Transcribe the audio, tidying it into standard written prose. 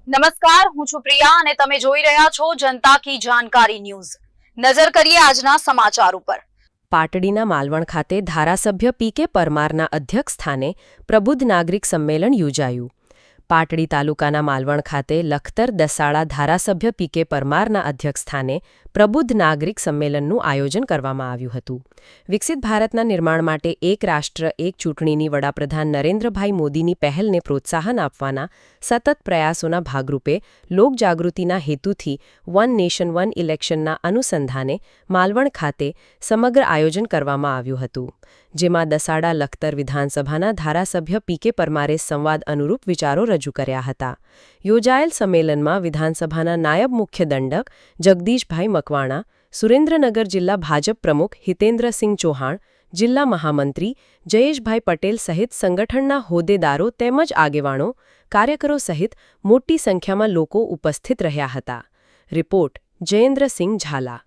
નમસ્કાર, હું છું પ્રિયા અને તમે જોઈ રહ્યા છો જનતા કી જાણકારી ન્યૂઝ। નજર કરીએ આજના સમાચાર ઉપર। પાટડીના માલવણ ખાતે ધારાસભ્ય પી.કે. પરમારના અધ્યક્ષસ્થાને પ્રબુદ્ધ નાગરિક સંમેલન યોજાયું। પાટડી તાલુકાના માલવણ ખાતે લખતર દસાડા ધારાસભ્ય પી.કે. પરમારના અધ્યક્ષસ્થાને પ્રબુદ્ધ નાગરિક સંમેલનનું આયોજન કરવામાં આવ્યું હતું। વિકસિત ભારતના નિર્માણ માટે એક રાષ્ટ્ર એક ચૂંટણીની વડાપ્રધાન નરેન્દ્રભાઈ મોદીની પહેલને પ્રોત્સાહન આપવાના સતત પ્રયાસોના ભાગરૂપે લોકજાગૃતિના હેતુથી વન નેશન વન ઇલેક્શનના અનુસંધાને માલવણ ખાતે સમગ્ર આયોજન કરવામાં આવ્યું હતું, જેમાં દસાડા લખતર વિધાનસભાના ધારાસભ્ય પી.કે. પરમારે સંવાદ અનુરૂપ વિચારો રજૂ કર્યા હતા। યોજાયેલ સંમેલનમાં વિધાનસભાના નાયબ મુખ્ય દંડક જગદીશભાઈ મકવાણા, સુરેન્દ્રનગર જિલ્લા ભાજપ પ્રમુખ હિતેન્દ્રસિંહ ચૌહાણ, જિલ્લા મહામંત્રી જયેશભાઈ પટેલ સહિત સંગઠનના હોદ્દેદારો તેમજ આગેવાનો, કાર્યકરો સહિત મોટી સંખ્યામાં લોકો ઉપસ્થિત રહ્યા હતા। રિપોર્ટ જયેન્દ્રસિંહ ઝાલા।